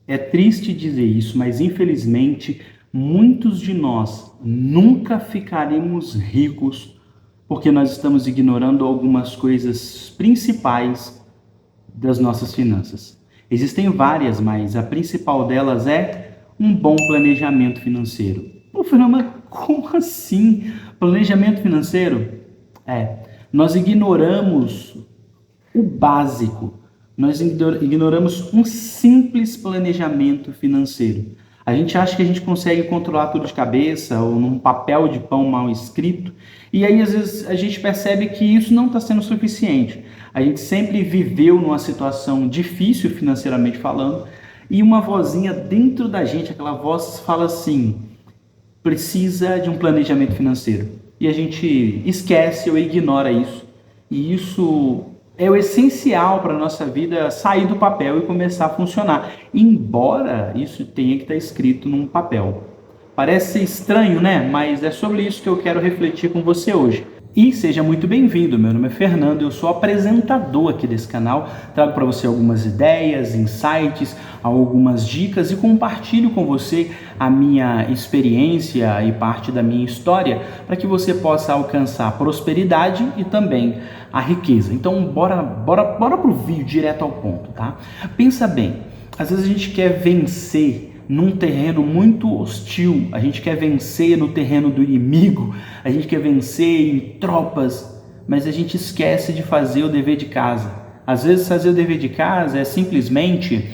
É triste dizer isso, mas infelizmente muitos de nós nunca ficaremos ricos porque nós estamos ignorando algumas coisas principais das nossas finanças. Existem várias, mas a principal delas é um bom planejamento financeiro. Pô, Fernando, mas como assim? Planejamento financeiro? Nós ignoramos o básico. Nós ignoramos um simples planejamento financeiro. A gente acha que a gente consegue controlar tudo de cabeça ou num papel de pão mal escrito, e aí às vezes a gente percebe que isso não está sendo suficiente. A gente sempre viveu numa situação difícil financeiramente falando, e uma vozinha dentro da gente, aquela voz fala assim: precisa de um planejamento financeiro. E a gente esquece ou ignora isso. E isso é o essencial para a nossa vida sair do papel e começar a funcionar. Embora isso tenha que estar escrito num papel. Parece estranho, né? Mas é sobre isso que eu quero refletir com você hoje. E seja muito bem-vindo, meu nome é Fernando, eu sou apresentador aqui desse canal, trago para você algumas ideias, insights, algumas dicas e compartilho com você a minha experiência e parte da minha história para que você possa alcançar a prosperidade e também a riqueza. Então bora pro vídeo direto ao ponto, tá? Pensa bem, às vezes a gente quer vencer num terreno muito hostil, a gente quer vencer no terreno do inimigo, a gente quer vencer em tropas, mas a gente esquece de fazer o dever de casa. Às vezes fazer o dever de casa é simplesmente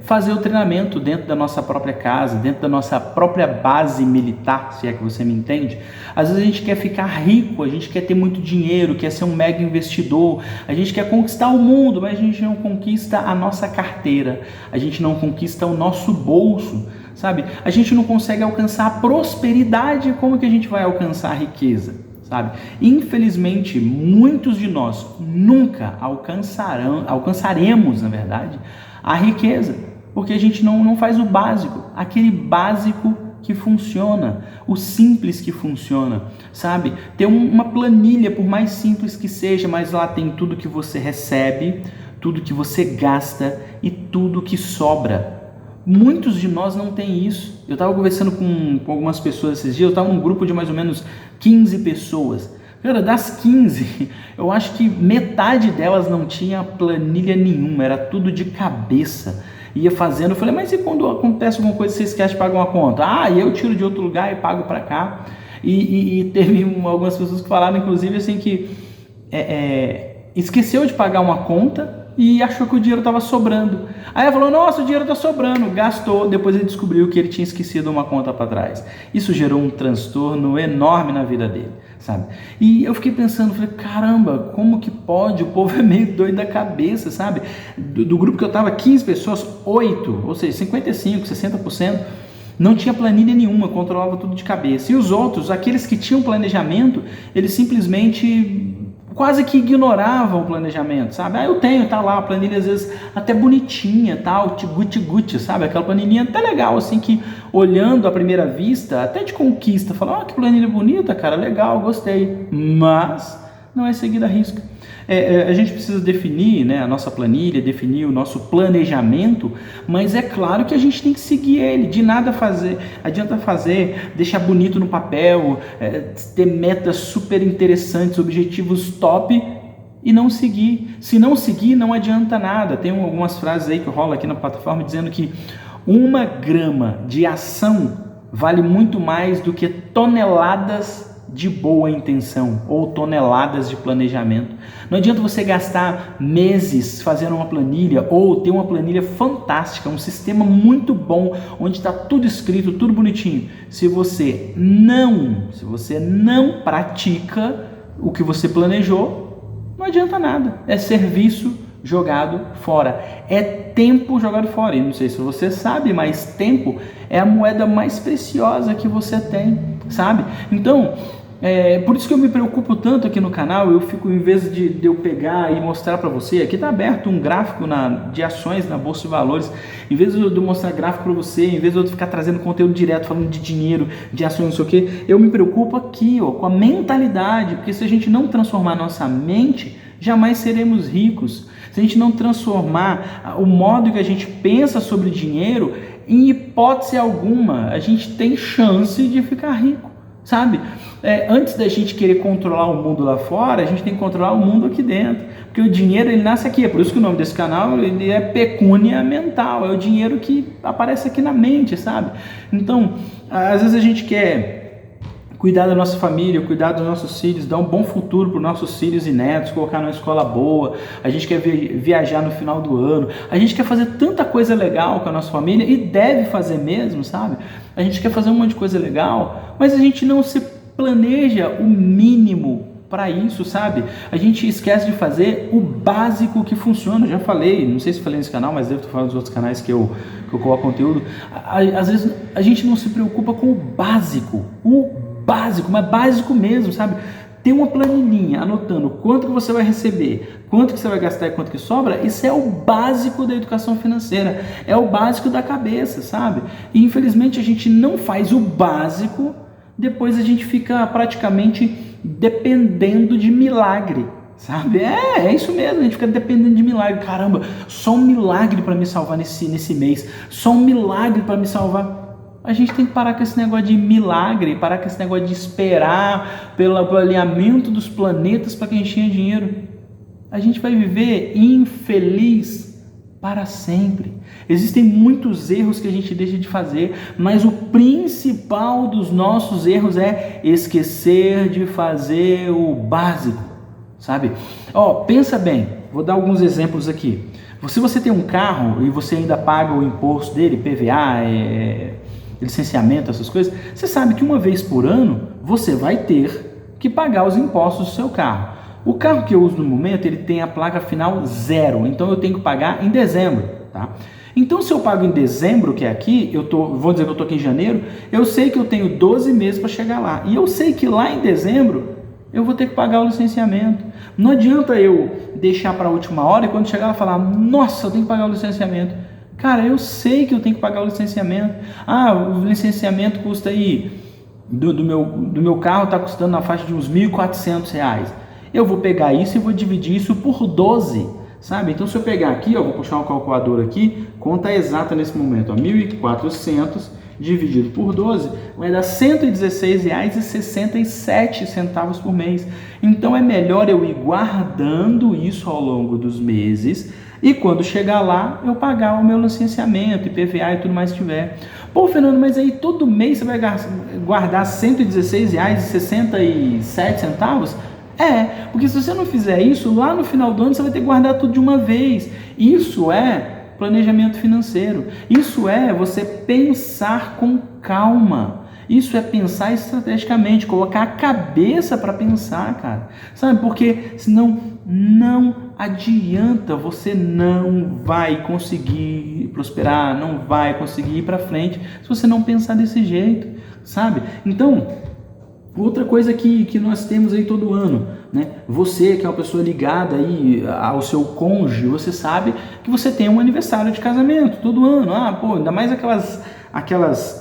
fazer o treinamento dentro da nossa própria casa, dentro da nossa própria base militar, se é que você me entende. Às vezes a gente quer ficar rico, a gente quer ter muito dinheiro, quer ser um mega investidor, a gente quer conquistar o mundo, mas a gente não conquista a nossa carteira, a gente não conquista o nosso bolso, sabe? A gente não consegue alcançar a prosperidade. Como que a gente vai alcançar a riqueza? Sabe? Infelizmente, muitos de nós nunca alcançaremos, na verdade, a riqueza, porque a gente não faz o básico, aquele básico que funciona, o simples que funciona, sabe? Ter uma planilha, por mais simples que seja, mas lá tem tudo que você recebe, tudo que você gasta e tudo que sobra. Muitos de nós não tem isso. Eu estava conversando com algumas pessoas esses dias, eu estava num grupo de mais ou menos 15 pessoas. Cara, das 15, eu acho que metade delas não tinha planilha nenhuma, era tudo de cabeça. Ia fazendo, eu falei, mas e quando acontece alguma coisa, você esquece de pagar uma conta? Eu tiro de outro lugar e pago para cá. E teve algumas pessoas que falaram, inclusive, assim, que esqueceu de pagar uma conta e achou que o dinheiro estava sobrando. Aí ela falou, nossa, o dinheiro está sobrando, gastou. Depois ele descobriu que ele tinha esquecido uma conta para trás. Isso gerou um transtorno enorme na vida dele, sabe? E eu fiquei pensando, falei, caramba, como que pode? O povo é meio doido da cabeça, sabe? Do grupo que eu estava, 15 pessoas, 8, ou seja, 55%, 60%, não tinha planilha nenhuma, controlava tudo de cabeça. E os outros, aqueles que tinham planejamento, eles simplesmente quase que ignoravam o planejamento, sabe? Eu tenho, tá lá, a planilha às vezes até bonitinha, tal, guti-guti, sabe? Aquela planilhinha até legal, assim, que olhando à primeira vista, até de conquista, fala, que planilha bonita, cara, legal, gostei, mas não é seguida à risca. A gente precisa definir, né, a nossa planilha, definir o nosso planejamento, mas é claro que a gente tem que seguir ele. De nada adianta fazer, deixar bonito no papel, ter metas super interessantes, objetivos top e não seguir. Se não seguir, não adianta nada. Tem algumas frases aí que rola aqui na plataforma dizendo que 1 grama de ação vale muito mais do que toneladas de boa intenção ou toneladas de planejamento. Não adianta você gastar meses fazendo uma planilha ou ter uma planilha fantástica, um sistema muito bom, onde está tudo escrito, tudo bonitinho. Se você não pratica o que você planejou, não adianta nada. É serviço jogado fora. É tempo jogado fora. E não sei se você sabe, mas tempo é a moeda mais preciosa que você tem, sabe? Então, por isso que eu me preocupo tanto aqui no canal. Eu fico, em vez de eu pegar e mostrar para você, aqui está aberto um gráfico de ações na Bolsa de Valores, em vez de eu mostrar gráfico para você, em vez de eu ficar trazendo conteúdo direto, falando de dinheiro, de ações, não sei o que, eu me preocupo aqui, com a mentalidade, porque se a gente não transformar nossa mente, jamais seremos ricos. se a gente não transformar o modo que a gente pensa sobre dinheiro, em hipótese alguma, a gente tem chance de ficar rico, sabe? Antes da gente querer controlar o mundo lá fora, a gente tem que controlar o mundo aqui dentro, porque o dinheiro ele nasce aqui, é por isso que o nome desse canal ele é pecúnia mental, é o dinheiro que aparece aqui na mente, sabe? Então, às vezes a gente quer cuidar da nossa família, cuidar dos nossos filhos, dar um bom futuro para os nossos filhos e netos, colocar numa escola boa, a gente quer viajar no final do ano, a gente quer fazer tanta coisa legal com a nossa família, e deve fazer mesmo, sabe? A gente quer fazer um monte de coisa legal, mas a gente não se planeja o mínimo para isso, sabe? A gente esquece de fazer o básico que funciona. Eu já falei, não sei se falei nesse canal, mas devo ter falado nos outros canais que eu coloco conteúdo. Às vezes a gente não se preocupa com o básico, mas básico mesmo, sabe? Tem uma planilhinha anotando quanto que você vai receber, quanto que você vai gastar e quanto que sobra. Isso é o básico da educação financeira, é o básico da cabeça, sabe? E infelizmente a gente não faz o básico, depois a gente fica praticamente dependendo de milagre, sabe? É isso mesmo, a gente fica dependendo de milagre. Caramba, só um milagre para me salvar nesse mês, só um milagre para me salvar. A gente tem que parar com esse negócio de milagre, parar com esse negócio de esperar pelo alinhamento dos planetas para que a gente tenha dinheiro. A gente vai viver infeliz para sempre. Existem muitos erros que a gente deixa de fazer, mas o principal dos nossos erros é esquecer de fazer o básico, sabe? Pensa bem, vou dar alguns exemplos aqui. Se você tem um carro e você ainda paga o imposto dele, PVA, licenciamento, essas coisas, você sabe que uma vez por ano você vai ter que pagar os impostos do seu carro. O carro que eu uso no momento, ele tem a placa final 0, então eu tenho que pagar em dezembro, tá? Então se eu pago em dezembro, que é aqui, vou dizer que eu estou aqui em janeiro, eu sei que eu tenho 12 meses para chegar lá, e eu sei que lá em dezembro eu vou ter que pagar o licenciamento. Não adianta eu deixar para a última hora e quando chegar lá falar, nossa, eu tenho que pagar o licenciamento. Cara, eu sei que eu tenho que pagar o licenciamento. O licenciamento custa aí, do meu carro está custando na faixa de uns R$1.400. Eu vou pegar isso e vou dividir isso por 12, sabe? Então se eu pegar aqui, vou puxar um calculador aqui, conta exata nesse momento, 1.400 dividido por 12, vai dar R$116,67 por mês. Então é melhor eu ir guardando isso ao longo dos meses, e quando chegar lá, eu pagar o meu licenciamento, IPVA e tudo mais que tiver. Pô, Fernando, mas aí todo mês você vai guardar R$116,67? Porque se você não fizer isso, lá no final do ano você vai ter que guardar tudo de uma vez. Isso é planejamento financeiro. Isso é você pensar com calma. Isso é pensar estrategicamente, colocar a cabeça para pensar, cara. Sabe, porque senão não adianta, você não vai conseguir prosperar, não vai conseguir ir para frente se você não pensar desse jeito, sabe? Então, outra coisa que nós temos aí todo ano, né? Você que é uma pessoa ligada aí ao seu cônjuge, você sabe que você tem um aniversário de casamento todo ano. Ainda mais aquelas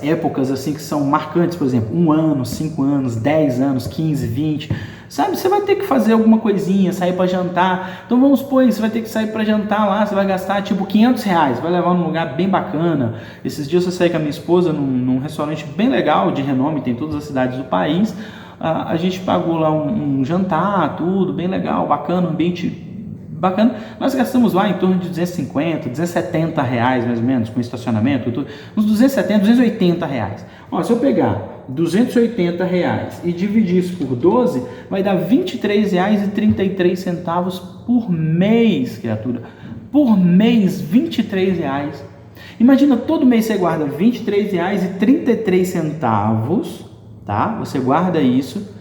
épocas assim que são marcantes, por exemplo, 1 ano, 5 anos, 10 anos, 15, 20, sabe? Você vai ter que fazer alguma coisinha, sair para jantar. Então vamos supor, você vai ter que sair para jantar lá, você vai gastar tipo R$500, vai levar num lugar bem bacana. Esses dias eu saí com a minha esposa num restaurante bem legal, de renome, tem em todas as cidades do país. A gente pagou lá um jantar, tudo bem legal, bacana, ambiente bacana. Nós gastamos lá em torno de R$250, R$270 mais ou menos, com estacionamento, uns R$270, R$280. Se eu pegar R$280 e dividir isso por 12, vai dar R$23,33 por mês, criatura. Por mês, R$23. Imagina, todo mês você guarda R$23,33, tá? Você guarda isso.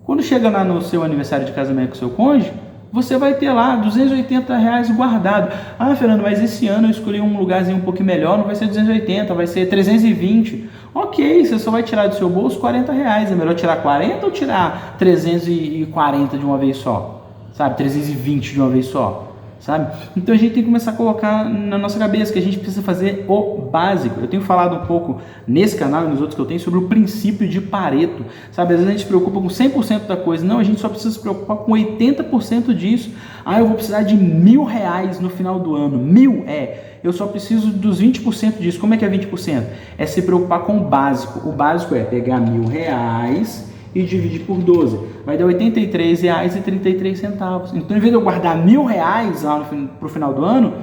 Quando chega lá no seu aniversário de casamento com o seu cônjuge, você vai ter lá R$280 guardado. Fernando, mas esse ano eu escolhi um lugarzinho um pouquinho melhor, não vai ser 280, vai ser 320. Ok, você só vai tirar do seu bolso R$40. É melhor tirar 40 ou tirar 340 de uma vez só? Sabe, 320 de uma vez só? sabe? Então a gente tem que começar a colocar na nossa cabeça que a gente precisa fazer o básico. Eu tenho falado um pouco nesse canal e nos outros que eu tenho sobre o princípio de Pareto, sabe? Às vezes a gente se preocupa com 100% da coisa. Não, a gente só precisa se preocupar com 80% disso. Ah, eu vou precisar de R$1.000 no final do ano. 1.000 eu só preciso dos 20% disso. Como é que é 20%? É se preocupar com o básico. O básico é pegar R$1.000 e dividir por 12. Vai dar R$83,33. Então, em vez de eu guardar R$1.000 lá para o final do ano,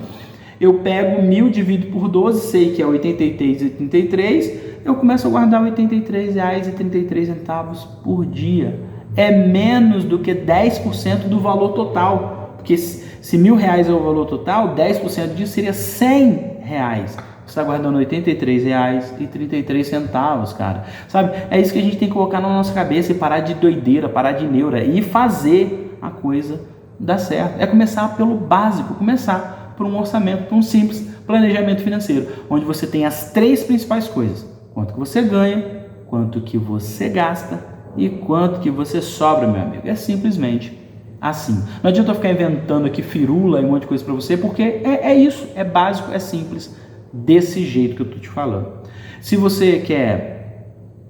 eu pego 1.000, divido por 12, sei que é R$83,33, eu começo a guardar R$83,33 por dia. É menos do que 10% do valor total. Porque se R$1.000 é o valor total, 10% disso seria R$100. Você está guardando R$83,33, cara. Sabe? É isso que a gente tem que colocar na nossa cabeça e parar de doideira, parar de neura e fazer a coisa dar certo. É começar pelo básico, começar por um orçamento, por um simples planejamento financeiro, onde você tem as 3 principais coisas: quanto que você ganha, quanto que você gasta e quanto que você sobra, meu amigo. É simplesmente assim. Não adianta eu ficar inventando aqui firula e um monte de coisa para você, porque é isso, é básico, é simples, desse jeito que eu estou te falando. Se você quer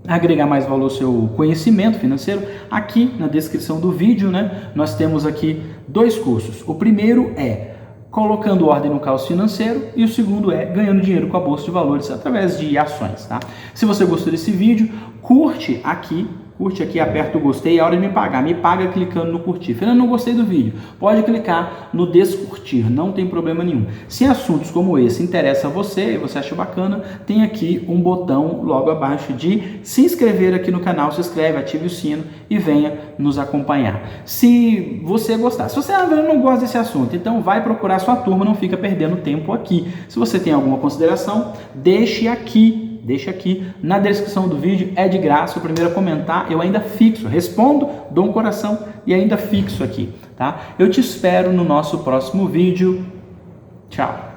agregar mais valor ao seu conhecimento financeiro, aqui na descrição do vídeo, né, nós temos aqui 2 cursos. O primeiro é Colocando Ordem no Caos Financeiro e o segundo é Ganhando Dinheiro com a Bolsa de Valores através de ações, tá? Se você gostou desse vídeo, curte aqui, aperta o gostei, é hora de me pagar. Me paga clicando no curtir. Fernando, não gostei do vídeo. Pode clicar no descurtir, não tem problema nenhum. Se assuntos como esse interessam a você e você acha bacana, tem aqui um botão logo abaixo de se inscrever aqui no canal. Se inscreve, ative o sino e venha nos acompanhar. Se você gostar, se você não gosta desse assunto, então vai procurar sua turma, não fica perdendo tempo aqui. Se você tem alguma consideração, deixe aqui na descrição do vídeo, é de graça. O primeiro a comentar, eu ainda fixo, respondo, dou um coração e ainda fixo aqui, tá? Eu te espero no nosso próximo vídeo. Tchau!